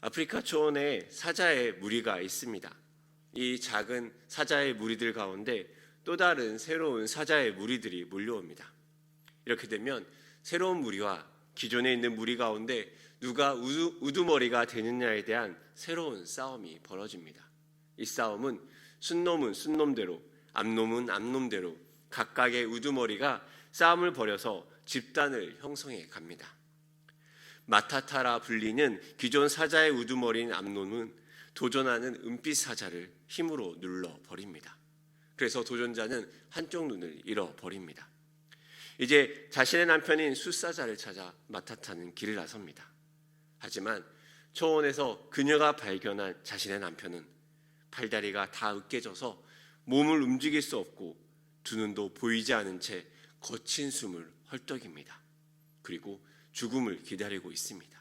아프리카 초원에 사자의 무리가 있습니다. 이 작은 사자의 무리들 가운데 또 다른 새로운 사자의 무리들이 몰려옵니다. 이렇게 되면 새로운 무리와 기존에 있는 무리 가운데 누가 우두머리가 되느냐에 대한 새로운 싸움이 벌어집니다. 이 싸움은 순놈은 순놈대로, 암놈은 암놈대로 각각의 우두머리가 싸움을 벌여서 집단을 형성해 갑니다. 마타타라 불리는 기존 사자의 우두머리인 암놈은 도전하는 은빛 사자를 힘으로 눌러버립니다. 그래서 도전자는 한쪽 눈을 잃어버립니다. 이제 자신의 남편인 숫사자를 찾아 마타타는 길을 나섭니다. 하지만 초원에서 그녀가 발견한 자신의 남편은 팔다리가 다 으깨져서 몸을 움직일 수 없고 두 눈도 보이지 않은 채 거친 숨을 헐떡입니다. 그리고 죽음을 기다리고 있습니다.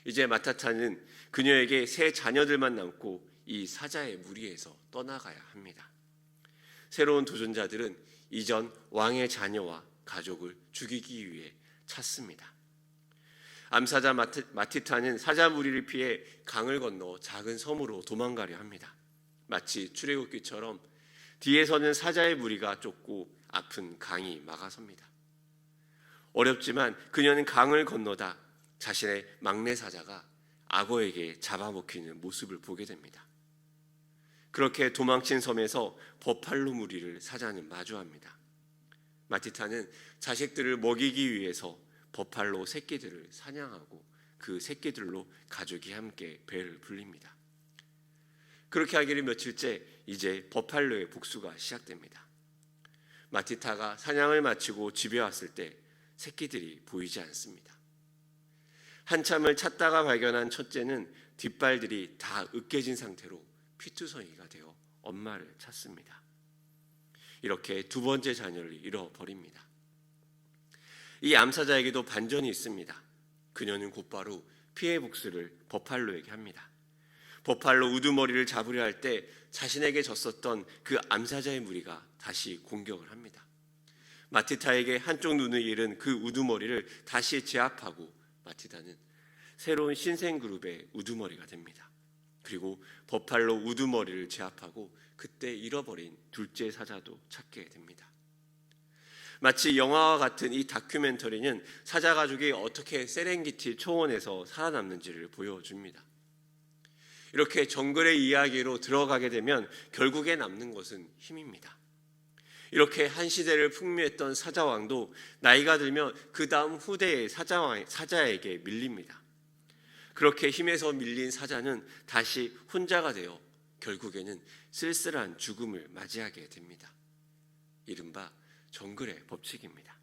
이제 마타타는 그녀에게 세 자녀들만 남고 이 사자의 무리에서 떠나가야 합니다. 새로운 도전자들은 이전 왕의 자녀와 가족을 죽이기 위해 찾습니다. 암사자 마티타는 사자 무리를 피해 강을 건너 작은 섬으로 도망가려 합니다. 마치 출애굽기처럼 뒤에서는 사자의 무리가 쫓고 앞은 강이 막아섭니다. 어렵지만 그녀는 강을 건너다 자신의 막내 사자가 악어에게 잡아먹히는 모습을 보게 됩니다. 그렇게 도망친 섬에서 버팔로 무리를 사자는 마주합니다. 마티타는 자식들을 먹이기 위해서 버팔로 새끼들을 사냥하고 그 새끼들로 가족이 함께 배를 불립니다. 그렇게 하기를 며칠째 이제 버팔로의 복수가 시작됩니다. 마티타가 사냥을 마치고 집에 왔을 때 새끼들이 보이지 않습니다. 한참을 찾다가 발견한 첫째는 뒷발들이 다 으깨진 상태로 피투성이가 되어 엄마를 찾습니다. 이렇게 두 번째 자녀를 잃어버립니다. 이 암사자에게도 반전이 있습니다. 그녀는 곧바로 피해 복수를 버팔로에게 합니다. 버팔로 우두머리를 잡으려 할 때 자신에게 졌었던 그 암사자의 무리가 다시 공격을 합니다. 마티타에게 한쪽 눈을 잃은 그 우두머리를 다시 제압하고 마티타는 새로운 신생그룹의 우두머리가 됩니다. 그리고 버팔로 우두머리를 제압하고 그때 잃어버린 둘째 사자도 찾게 됩니다. 마치 영화와 같은 이 다큐멘터리는 사자 가족이 어떻게 세렝게티 초원에서 살아남는지를 보여줍니다. 이렇게 정글의 이야기로 들어가게 되면 결국에 남는 것은 힘입니다. 이렇게 한 시대를 풍미했던 사자왕도 나이가 들면 그 다음 후대의 사자에게 밀립니다. 그렇게 힘에서 밀린 사자는 다시 혼자가 되어 결국에는 쓸쓸한 죽음을 맞이하게 됩니다. 이른바 정글의 법칙입니다.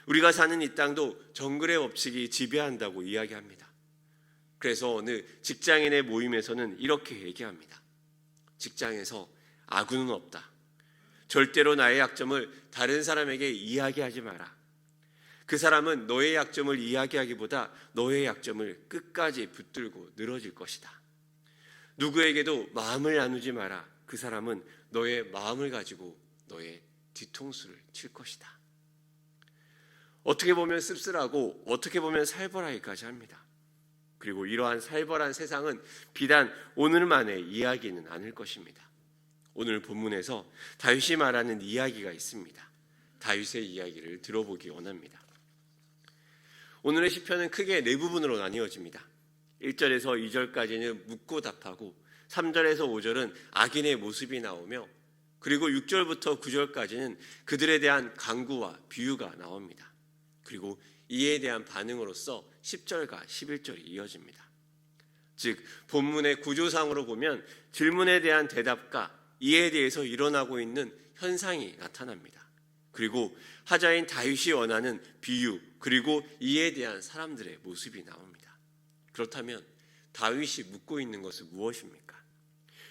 우리가 사는 이 땅도 정글의 법칙이 지배한다고 이야기합니다. 그래서 어느 직장인의 모임에서는 이렇게 얘기합니다. 직장에서 아군은 없다. 절대로 나의 약점을 다른 사람에게 이야기하지 마라. 그 사람은 너의 약점을 이야기하기보다 너의 약점을 끝까지 붙들고 늘어질 것이다. 누구에게도 마음을 나누지 마라. 그 사람은 너의 마음을 가지고 너의 뒤통수를 칠 것이다. 어떻게 보면 씁쓸하고 어떻게 보면 살벌하기까지 합니다. 그리고 이러한 살벌한 세상은 비단 오늘만의 이야기는 아닐 것입니다. 오늘 본문에서 다윗이 말하는 이야기가 있습니다. 다윗의 이야기를 들어보기 원합니다. 오늘의 시편은 크게 네 부분으로 나뉘어집니다. 1절에서 2절까지는 묻고 답하고 3절에서 5절은 악인의 모습이 나오며 그리고 6절부터 9절까지는 그들에 대한 강구와 비유가 나옵니다. 그리고 이에 대한 반응으로서 10절과 11절이 이어집니다. 즉 본문의 구조상으로 보면 질문에 대한 대답과 이에 대해서 일어나고 있는 현상이 나타납니다. 그리고 하자인 다윗이 원하는 비유 그리고 이에 대한 사람들의 모습이 나옵니다. 그렇다면 다윗이 묻고 있는 것은 무엇입니까?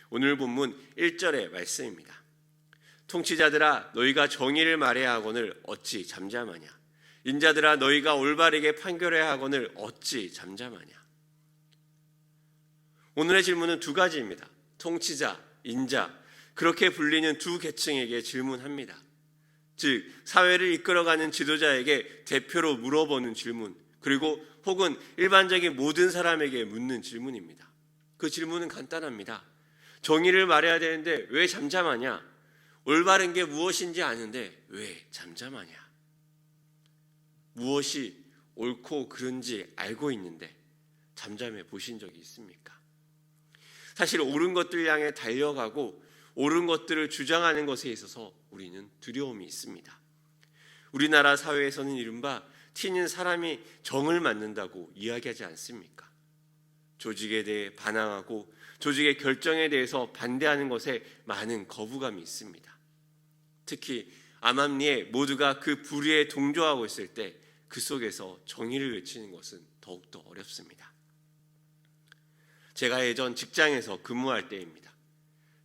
오늘 본문 1절의 말씀입니다. 통치자들아 너희가 정의를 말해야 하거늘 어찌 잠잠하냐. 인자들아 너희가 올바르게 판결해야 하거늘 어찌 잠잠하냐. 오늘의 질문은 두 가지입니다. 통치자, 인자 그렇게 불리는 두 계층에게 질문합니다. 즉 사회를 이끌어가는 지도자에게 대표로 물어보는 질문 그리고 혹은 일반적인 모든 사람에게 묻는 질문입니다. 그 질문은 간단합니다. 정의를 말해야 되는데 왜 잠잠하냐? 올바른 게 무엇인지 아는데 왜 잠잠하냐? 무엇이 옳고 그른지 알고 있는데 잠잠해 보신 적이 있습니까? 사실 옳은 것들 향해 달려가고 옳은 것들을 주장하는 것에 있어서 우리는 두려움이 있습니다. 우리나라 사회에서는 이른바 튀는 사람이 정을 맡는다고 이야기하지 않습니까? 조직에 대해 반항하고 조직의 결정에 대해서 반대하는 것에 많은 거부감이 있습니다. 특히 암암리에 모두가 그 불의에 동조하고 있을 때 그 속에서 정의를 외치는 것은 더욱더 어렵습니다. 제가 예전 직장에서 근무할 때입니다.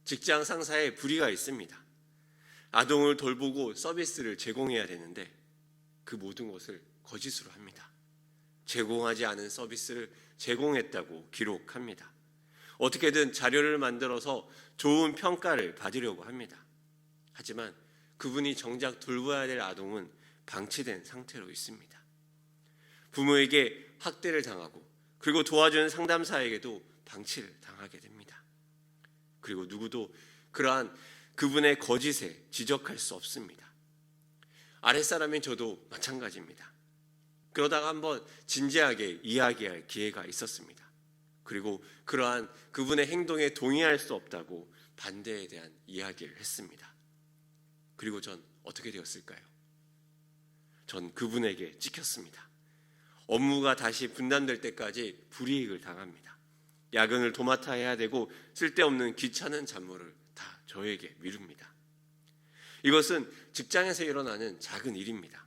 직장 상사에 불의가 있습니다. 아동을 돌보고 서비스를 제공해야 되는데 그 모든 것을 거짓으로 합니다. 제공하지 않은 서비스를 제공했다고 기록합니다. 어떻게든 자료를 만들어서 좋은 평가를 받으려고 합니다. 하지만 그분이 정작 돌봐야 될 아동은 방치된 상태로 있습니다. 부모에게 학대를 당하고 그리고 도와주는 상담사에게도 방치를 당하게 됩니다. 그리고 누구도 그러한 그분의 거짓에 지적할 수 없습니다. 아랫사람인 저도 마찬가지입니다. 그러다가 한번 진지하게 이야기할 기회가 있었습니다. 그리고 그러한 그분의 행동에 동의할 수 없다고 반대에 대한 이야기를 했습니다. 그리고 전 어떻게 되었을까요? 전 그분에게 찍혔습니다. 업무가 다시 분담될 때까지 불이익을 당합니다. 야근을 도맡아 해야 되고 쓸데없는 귀찮은 잡무를 다 저에게 미룹니다. 이것은 직장에서 일어나는 작은 일입니다.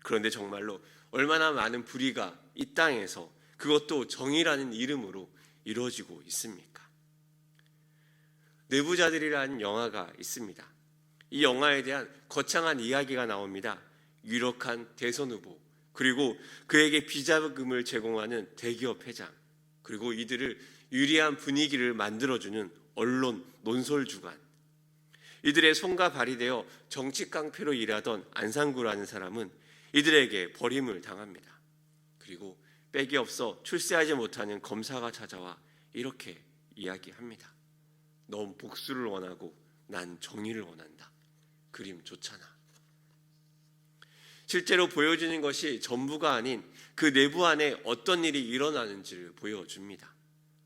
그런데 정말로 얼마나 많은 불의가 이 땅에서 그것도 정의라는 이름으로 이루어지고 있습니까? 내부자들이라는 영화가 있습니다. 이 영화에 대한 거창한 이야기가 나옵니다. 유력한 대선 후보, 그리고 그에게 비자금을 제공하는 대기업 회장, 그리고 이들을 유리한 분위기를 만들어주는 언론 논설주간, 이들의 손과 발이 되어 정치 깡패로 일하던 안상구라는 사람은 이들에게 버림을 당합니다. 그리고 빽이 없어 출세하지 못하는 검사가 찾아와 이렇게 이야기합니다. 넌 복수를 원하고 난 정의를 원한다. 그림 좋잖아. 실제로 보여주는 것이 전부가 아닌 그 내부 안에 어떤 일이 일어나는지를 보여줍니다.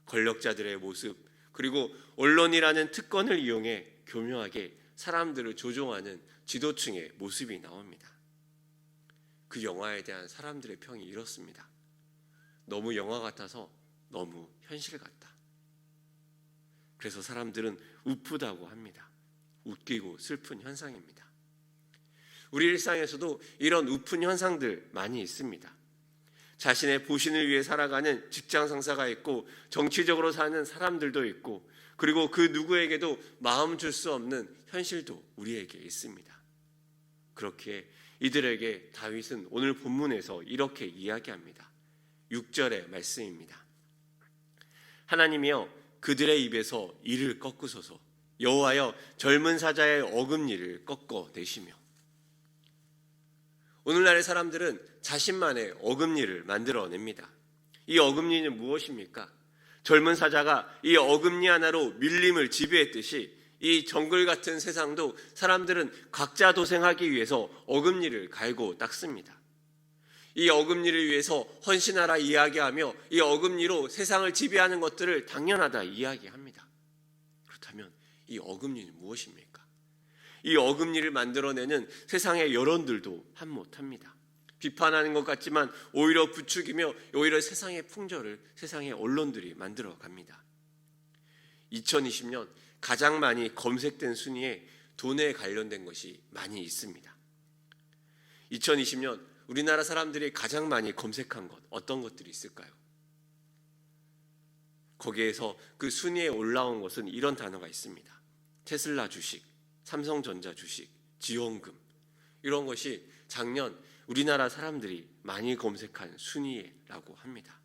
권력자들의 모습, 그리고 언론이라는 특권을 이용해 교묘하게 사람들을 조종하는 지도층의 모습이 나옵니다. 그 영화에 대한 사람들의 평이 이렇습니다. 너무 영화 같아서 너무 현실 같다. 그래서 사람들은 우프다고 합니다. 웃기고 슬픈 현상입니다. 우리 일상에서도 이런 우픈 현상들 많이 있습니다. 자신의 보신을 위해 살아가는 직장 상사가 있고 정치적으로 사는 사람들도 있고 그리고 그 누구에게도 마음 줄 수 없는 현실도 우리에게 있습니다. 그렇기에 이들에게 다윗은 오늘 본문에서 이렇게 이야기합니다. 6절의 말씀입니다. 하나님이여 그들의 입에서 이를 꺾으소서 여호와여 젊은 사자의 어금니를 꺾어내시며. 오늘날의 사람들은 자신만의 어금니를 만들어냅니다. 이 어금니는 무엇입니까? 젊은 사자가 이 어금니 하나로 밀림을 지배했듯이 이 정글 같은 세상도 사람들은 각자 도생하기 위해서 어금니를 갈고 닦습니다. 이 어금니를 위해서 헌신하라 이야기하며 이 어금니로 세상을 지배하는 것들을 당연하다 이야기합니다. 그렇다면 이 어금니는 무엇입니까? 이 어금니를 만들어내는 세상의 여론들도 한몫합니다. 비판하는 것 같지만 오히려 부추기며 오히려 세상의 풍조를 세상의 언론들이 만들어갑니다. 2020년 가장 많이 검색된 순위에 돈에 관련된 것이 많이 있습니다. 2020년 우리나라 사람들이 가장 많이 검색한 것 어떤 것들이 있을까요? 거기에서 그 순위에 올라온 것은 이런 단어가 있습니다. 테슬라 주식, 삼성전자 주식, 지원금, 이런 것이 작년 우리나라 사람들이 많이 검색한 순위라고 합니다.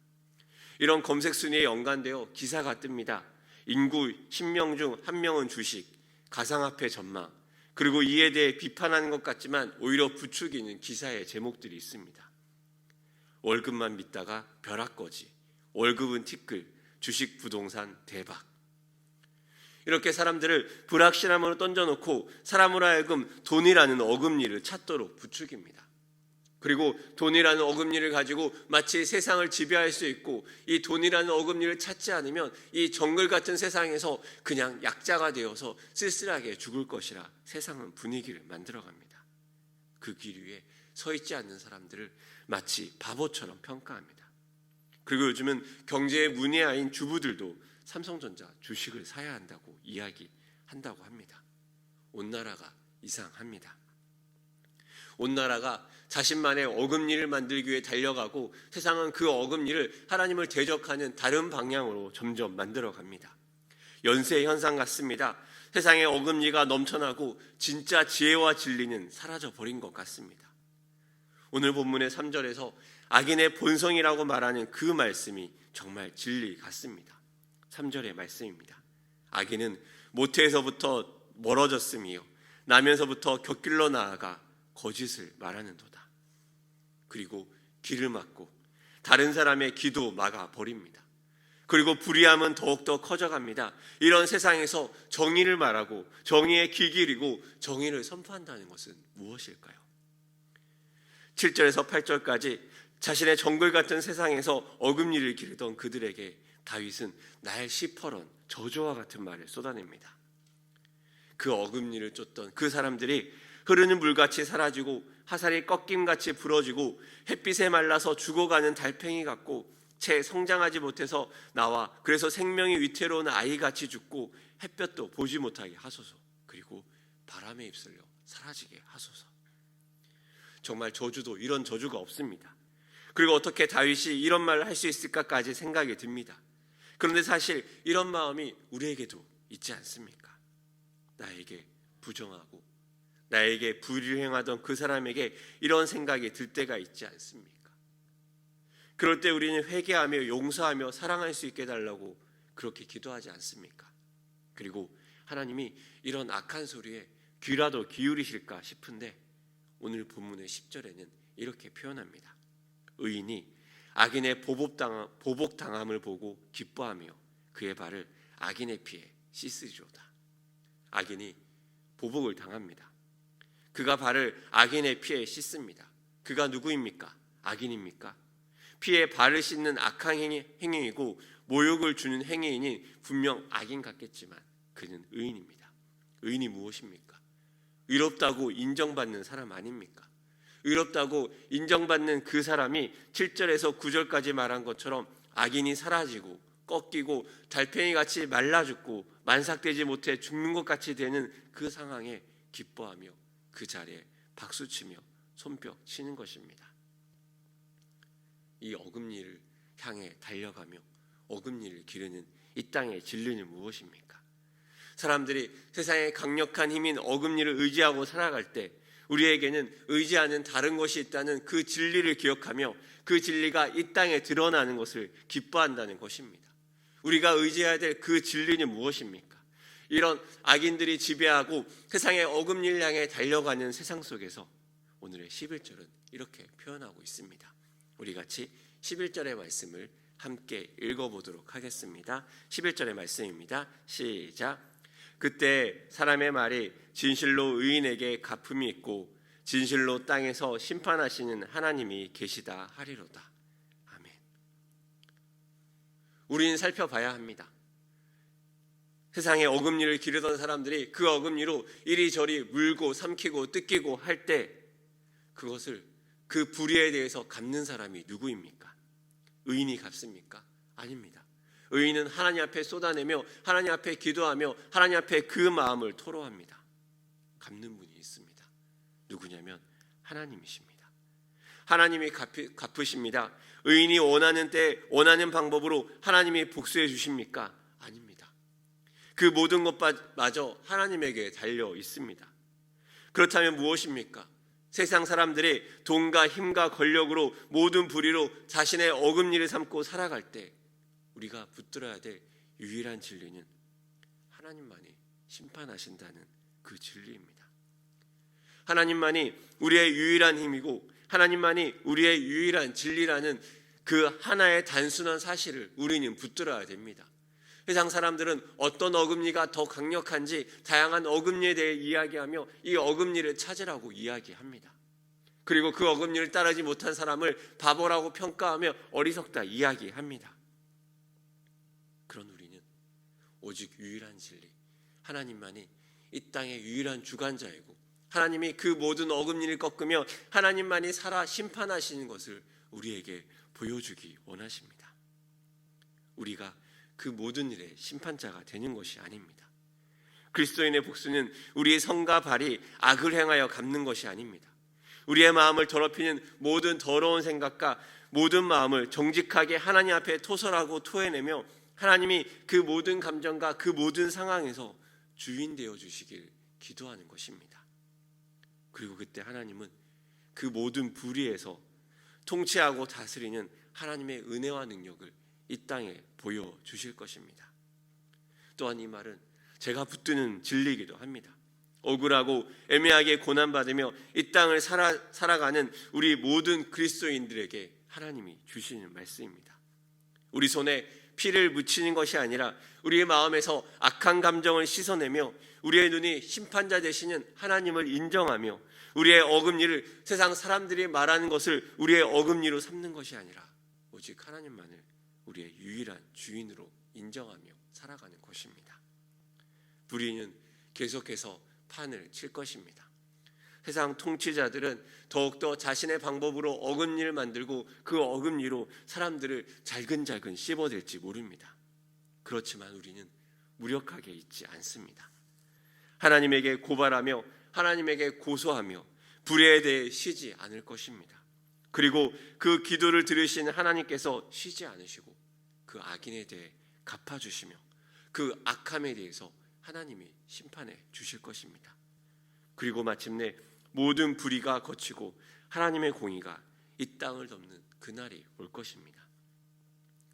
이런 검색 순위에 연관되어 기사가 뜹니다. 인구 10명 중 1명은 주식, 가상화폐 전망, 그리고 이에 대해 비판하는 것 같지만 오히려 부추기는 기사의 제목들이 있습니다. 월급만 믿다가 벼락거지, 월급은 티끌, 주식 부동산 대박. 이렇게 사람들을 불확실함으로 던져놓고 사람으로 하여금 돈이라는 어금니를 찾도록 부추깁니다. 그리고 돈이라는 어금니를 가지고 마치 세상을 지배할 수 있고, 이 돈이라는 어금니를 찾지 않으면 이 정글 같은 세상에서 그냥 약자가 되어서 쓸쓸하게 죽을 것이라 세상은 분위기를 만들어갑니다. 그 길 위에 서 있지 않는 사람들을 마치 바보처럼 평가합니다. 그리고 요즘은 경제의 문외아인 주부들도 삼성전자 주식을 사야 한다고 이야기한다고 합니다. 온 나라가 이상합니다. 온 나라가 자신만의 어금니를 만들기 위해 달려가고, 세상은 그 어금니를 하나님을 대적하는 다른 방향으로 점점 만들어갑니다. 연쇄 현상 같습니다. 세상에 어금니가 넘쳐나고 진짜 지혜와 진리는 사라져버린 것 같습니다. 오늘 본문의 3절에서 악인의 본성이라고 말하는 그 말씀이 정말 진리 같습니다. 3절의 말씀입니다. 악인은 모태에서부터 멀어졌으며 나면서부터 곁길로 나아가 거짓을 말하는도다. 그리고 길을 막고 다른 사람의 길도 막아버립니다. 그리고 불의함은 더욱더 커져갑니다. 이런 세상에서 정의를 말하고 정의의 길 기리고 정의를 선포한다는 것은 무엇일까요? 7절에서 8절까지 자신의 정글 같은 세상에서 어금니를 기르던 그들에게 다윗은 날 시퍼런 저주와 같은 말을 쏟아냅니다. 그 어금니를 쫓던 그 사람들이 흐르는 물같이 사라지고 화살이 꺾임같이 부러지고 햇빛에 말라서 죽어가는 달팽이 같고 채 성장하지 못해서 나와 그래서 생명이 위태로운 아이같이 죽고 햇볕도 보지 못하게 하소서. 그리고 바람에 휩쓸려 사라지게 하소서. 정말 저주도 이런 저주가 없습니다. 그리고 어떻게 다윗이 이런 말을 할 수 있을까까지 생각이 듭니다. 그런데 사실 이런 마음이 우리에게도 있지 않습니까? 나에게 부정하고 나에게 불의를 행하던 그 사람에게 이런 생각이 들 때가 있지 않습니까? 그럴 때 우리는 회개하며 용서하며 사랑할 수 있게 해달라고 그렇게 기도하지 않습니까? 그리고 하나님이 이런 악한 소리에 귀라도 기울이실까 싶은데 오늘 본문의 10절에는 이렇게 표현합니다. 의인이 악인의 보복당함을 보고 기뻐하며 그의 발을 악인의 피에 씻으리로다. 악인이 보복을 당합니다. 그가 발을 악인의 피에 씻습니다. 그가 누구입니까? 악인입니까? 피에 발을 씻는 악한 행위이고 모욕을 주는 행위이니 분명 악인 같겠지만 그는 의인입니다. 의인이 무엇입니까? 의롭다고 인정받는 사람 아닙니까? 의롭다고 인정받는 그 사람이 7절에서 9절까지 말한 것처럼 악인이 사라지고 꺾이고 달팽이같이 말라 죽고 만삭되지 못해 죽는 것 같이 되는 그 상황에 기뻐하며 그 자리에 박수치며 손뼉 치는 것입니다. 이 어금니를 향해 달려가며 어금니를 기르는 이 땅의 진리는 무엇입니까? 사람들이 세상의 강력한 힘인 어금니를 의지하고 살아갈 때 우리에게는 의지하는 다른 것이 있다는 그 진리를 기억하며 그 진리가 이 땅에 드러나는 것을 기뻐한다는 것입니다. 우리가 의지해야 될 그 진리는 무엇입니까? 이런 악인들이 지배하고 세상의 어금니를 향해 달려가는 세상 속에서 오늘의 11절은 이렇게 표현하고 있습니다. 우리 같이 11절의 말씀을 함께 읽어보도록 하겠습니다. 11절의 말씀입니다. 시작. 그때 사람의 말이 진실로 의인에게 갚음이 있고 진실로 땅에서 심판하시는 하나님이 계시다 하리로다. 아멘. 우리는 살펴봐야 합니다. 세상에 어금니를 기르던 사람들이 그 어금니로 이리저리 물고 삼키고 뜯기고 할 때 그것을 그 불의에 대해서 갚는 사람이 누구입니까? 의인이 갚습니까? 아닙니다. 의인은 하나님 앞에 쏟아내며 하나님 앞에 기도하며 하나님 앞에 그 마음을 토로합니다. 갚는 분이 있습니다. 누구냐면 하나님이십니다. 하나님이 갚으십니다. 의인이 원하는 때 원하는 방법으로 하나님이 복수해 주십니까? 아닙니다. 그 모든 것마저 하나님에게 달려 있습니다. 그렇다면 무엇입니까? 세상 사람들이 돈과 힘과 권력으로 모든 불의로 자신의 어금니를 삼고 살아갈 때 우리가 붙들어야 될 유일한 진리는 하나님만이 심판하신다는 그 진리입니다. 하나님만이 우리의 유일한 힘이고 하나님만이 우리의 유일한 진리라는 그 하나의 단순한 사실을 우리는 붙들어야 됩니다. 세상 사람들은 어떤 어금니가 더 강력한지 다양한 어금니에 대해 이야기하며 이 어금니를 찾으라고 이야기합니다. 그리고 그 어금니를 따르지 못한 사람을 바보라고 평가하며 어리석다 이야기합니다. 그런 우리는 오직 유일한 진리, 하나님만이 이 땅의 유일한 주관자이고 하나님이 그 모든 어금니를 꺾으며 하나님만이 살아 심판하시는 것을 우리에게 보여주기 원하십니다. 우리가 그 모든 일의 심판자가 되는 것이 아닙니다. 그리스도인의 복수는 우리의 성과 발이 악을 행하여 갚는 것이 아닙니다. 우리의 마음을 더럽히는 모든 더러운 생각과 모든 마음을 정직하게 하나님 앞에 토설하고 토해내며 하나님이 그 모든 감정과 그 모든 상황에서 주인 되어 주시길 기도하는 것입니다. 그리고 그때 하나님은 그 모든 불의에서 통치하고 다스리는 하나님의 은혜와 능력을 이 땅에 보여주실 것입니다. 또한 이 말은 제가 붙드는 진리이기도 합니다. 억울하고 애매하게 고난받으며 이 땅을 살아가는 우리 모든 그리스도인들에게 하나님이 주시는 말씀입니다. 우리 손에 피를 묻히는 것이 아니라 우리의 마음에서 악한 감정을 씻어내며 우리의 눈이 심판자 되시는 하나님을 인정하며 우리의 어금니를 세상 사람들이 말하는 것을 우리의 어금니로 삼는 것이 아니라 오직 하나님만을 우리의 유일한 주인으로 인정하며 살아가는 것입니다. 불의는 계속해서 판을 칠 것입니다. 세상 통치자들은 더욱더 자신의 방법으로 어금니를 만들고 그 어금니로 사람들을 잘근잘근 씹어댈지 모릅니다. 그렇지만 우리는 무력하게 있지 않습니다. 하나님에게 고발하며 하나님에게 고소하며 불의에 대해 쉬지 않을 것입니다. 그리고 그 기도를 들으신 하나님께서 쉬지 않으시고 그 악인에 대해 갚아주시며 그 악함에 대해서 하나님이 심판해 주실 것입니다. 그리고 마침내 모든 불의가 거치고 하나님의 공의가 이 땅을 덮는 그날이 올 것입니다.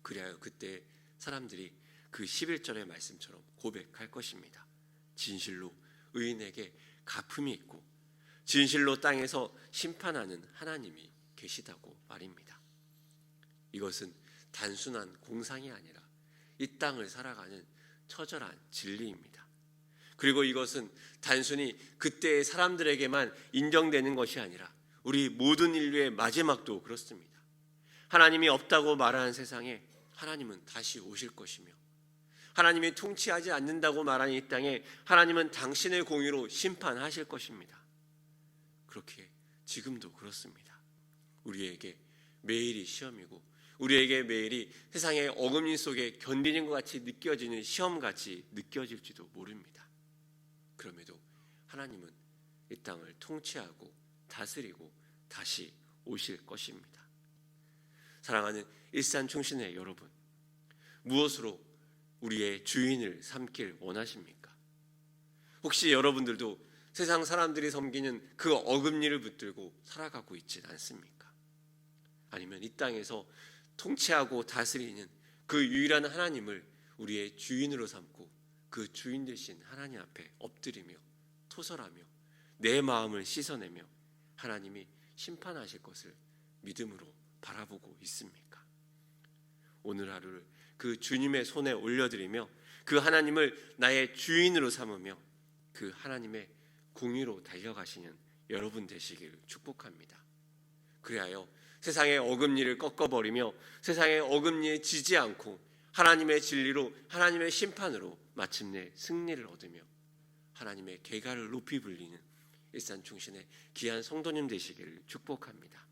그리하여 그때 사람들이 그 11절의 말씀처럼 고백할 것입니다. 진실로 의인에게 갚음이 있고 진실로 땅에서 심판하는 하나님이 계시다고 말입니다. 이것은 단순한 공상이 아니라 이 땅을 살아가는 처절한 진리입니다. 그리고 이것은 단순히 그때의 사람들에게만 인정되는 것이 아니라 우리 모든 인류의 마지막도 그렇습니다. 하나님이 없다고 말하는 세상에 하나님은 다시 오실 것이며 하나님이 통치하지 않는다고 말하는 이 땅에 하나님은 당신의 공의로 심판하실 것입니다. 그렇게 지금도 그렇습니다. 우리에게 매일이 시험이고 우리에게 매일이 세상의 어금니 속에 견디는 것 같이 느껴지는 시험같이 느껴질지도 모릅니다. 그럼에도 하나님은 이 땅을 통치하고 다스리고 다시 오실 것입니다. 사랑하는 일산총신의 여러분, 무엇으로 우리의 주인을 삼길 원하십니까? 혹시 여러분들도 세상 사람들이 섬기는 그 어금니를 붙들고 살아가고 있지 않습니까? 아니면 이 땅에서 통치하고 다스리는 그 유일한 하나님을 우리의 주인으로 삼고 그 주인 되신 하나님 앞에 엎드리며 토설하며 내 마음을 씻어내며 하나님이 심판하실 것을 믿음으로 바라보고 있습니까? 오늘 하루를 그 주님의 손에 올려드리며 그 하나님을 나의 주인으로 삼으며 그 하나님의 공의로 달려가시는 여러분 되시기를 축복합니다. 그리하여 세상의 어금니를 꺾어버리며 세상의 어금니에 지지 않고 하나님의 진리로 하나님의 심판으로 마침내 승리를 얻으며 하나님의 계가를 높이 불리는 일산충신의 귀한 성도님 되시기를 축복합니다.